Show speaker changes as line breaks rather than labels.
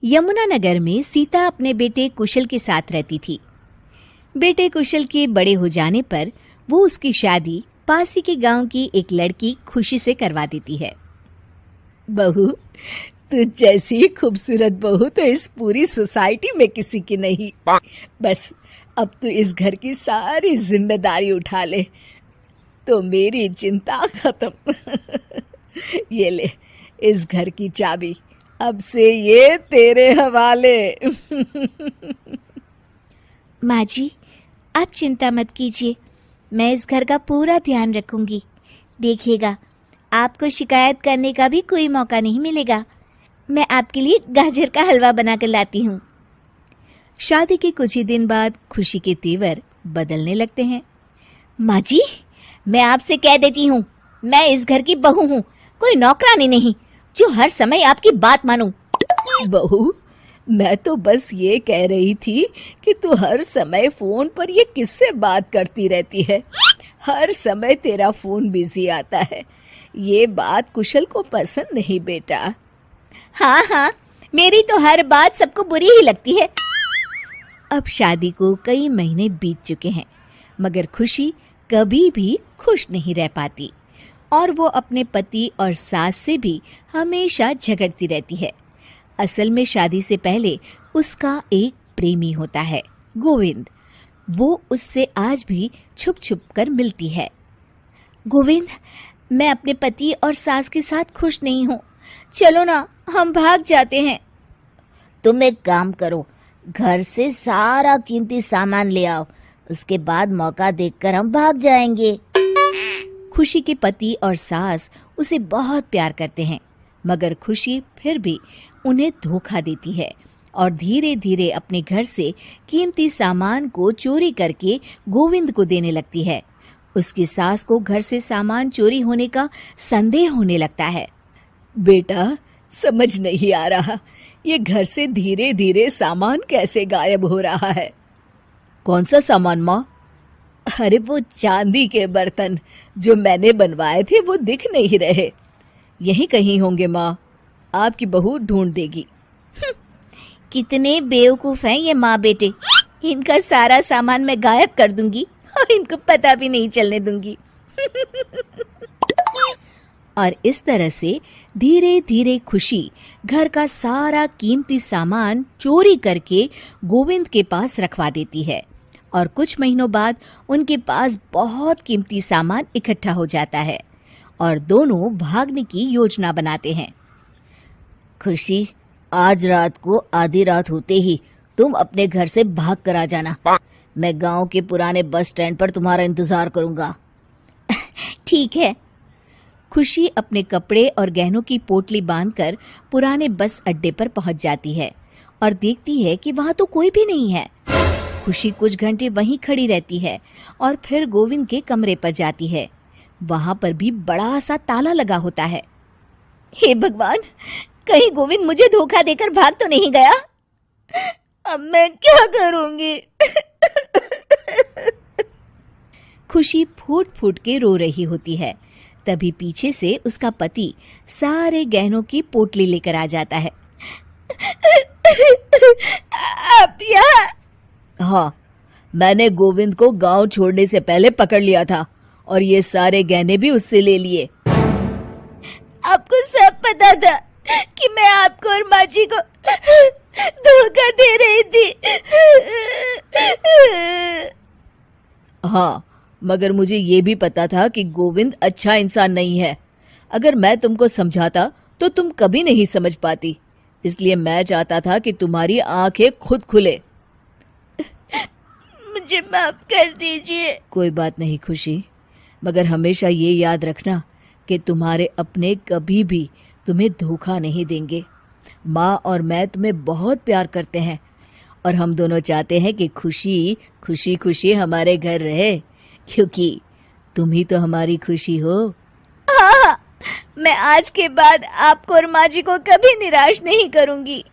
यमुनानगर में सीता अपने बेटे कुशल के साथ रहती थी। बेटे कुशल के बड़े हो जाने पर वो उसकी शादी पास ही के गांव की एक लड़की खुशी से करवा देती है।
बहू, तू जैसी खूबसूरत बहू तो इस पूरी सोसाइटी में किसी की नहीं। बस अब तू इस घर की सारी जिम्मेदारी उठा ले तो मेरी चिंता खत्म। ये ले इस घर की चाबी, अब से ये तेरे हवाले।
माँ जी, आप चिंता मत कीजिए, मैं इस घर का पूरा ध्यान रखूंगी। देखिएगा, आपको शिकायत करने का भी कोई मौका नहीं मिलेगा। मैं आपके लिए गाजर का हलवा बनाकर लाती हूँ। शादी के कुछ ही दिन बाद खुशी के तेवर बदलने लगते हैं। माँ जी, मैं आपसे कह देती हूँ, मैं इस घर की बहू हूँ, कोई नौकरानी नहीं जो हर समय आपकी बात मानूं।
बहू, मैं तो बस ये कह रही थी कि तू हर समय फोन पर ये किससे बात करती रहती है। हर समय तेरा फोन बिजी आता है। ये बात कुशल को पसंद नहीं बेटा।
हाँ हाँ, मेरी तो हर बात सबको बुरी ही लगती है। अब शादी को कई महीने बीत चुके हैं, मगर खुशी कभी भी खुश नहीं रह पाती और वो अपने पति और सास से भी हमेशा झगड़ती रहती है। असल में शादी से पहले उसका एक प्रेमी होता है, गोविंद। वो उससे आज भी छुप छुप कर मिलती है। गोविंद, मैं अपने पति और सास के साथ खुश नहीं हूँ, चलो ना हम भाग जाते हैं। तुम एक काम करो, घर से सारा कीमती सामान ले आओ, उसके बाद मौका देखकर हम भाग जाएंगे। खुशी के पति और सास उसे बहुत प्यार करते हैं, मगर खुशी फिर भी उन्हें धोखा देती है और धीरे धीरे अपने घर से कीमती सामान को चोरी करके गोविंद को देने लगती है। उसकी सास को घर से सामान चोरी होने का संदेह होने लगता है।
बेटा, समझ नहीं आ रहा, ये घर से धीरे धीरे सामान कैसे गायब हो रहा है।
कौन सा सामान माँ?
अरे वो चांदी के बर्तन जो मैंने बनवाए थे वो दिख नहीं रहे। यहीं कहीं होंगे माँ, आपकी बहू ढूंढ देगी।
कितने बेवकूफ हैं ये माँ बेटे, इनका सारा सामान मैं गायब कर दूंगी और इनको पता भी नहीं चलने दूंगी। और इस तरह से धीरे धीरे खुशी घर का सारा कीमती सामान चोरी करके गोविंद के पास रखवा देती है और कुछ महीनों बाद उनके पास बहुत कीमती सामान इकट्ठा हो जाता है और दोनों भागने की योजना बनाते हैं। खुशी, आज रात को आधी रात होते ही तुम अपने घर से भाग कर आ जाना। मैं गांव के पुराने बस स्टैंड पर तुम्हारा इंतजार करूंगा। ठीक है। खुशी अपने कपड़े और गहनों की पोटली बांधकर पुराने बस अड्डे पर पहुंच जाती है और देखती है कि वहां तो कोई भी नहीं है। खुशी कुछ घंटे वहीं खड़ी रहती है और फिर गोविंद के कमरे पर जाती है। वहां पर भी बड़ा सा ताला लगा होता है। हे भगवान, कहीं गोविंद मुझे धोखा देकर भाग तो नहीं गया। अब मैं क्या करूंगी? खुशी फूट फूट के रो रही होती है। तभी पीछे से उसका पति सारे गहनों की पोटली लेकर आ जाता है। आप यहाँ?
हाँ, मैंने गोविंद को गांव छोड़ने से पहले पकड़ लिया था और ये सारे गहने भी उससे ले लिए।
आपको सब पता था कि मैं आपको और माँ जी को धोखा दे रही थी।
हाँ, मगर मुझे ये भी पता था कि गोविंद अच्छा इंसान नहीं है। अगर मैं तुमको समझाता तो तुम कभी नहीं समझ पाती, इसलिए मैं चाहता था कि तुम्हारी आंखें खुद खुले।
मुझे माफ कर दीजिए।
कोई बात नहीं खुशी, मगर हमेशा ये याद रखना कि तुम्हारे अपने कभी भी तुम्हें धोखा नहीं देंगे। माँ और मैं तुम्हें बहुत प्यार करते हैं और हम दोनों चाहते हैं कि खुशी खुशी खुशी हमारे घर रहे, क्योंकि तुम ही तो हमारी खुशी हो।
हाँ, मैं आज के बाद आपको और माँ जी को कभी निराश नहीं करूंगी।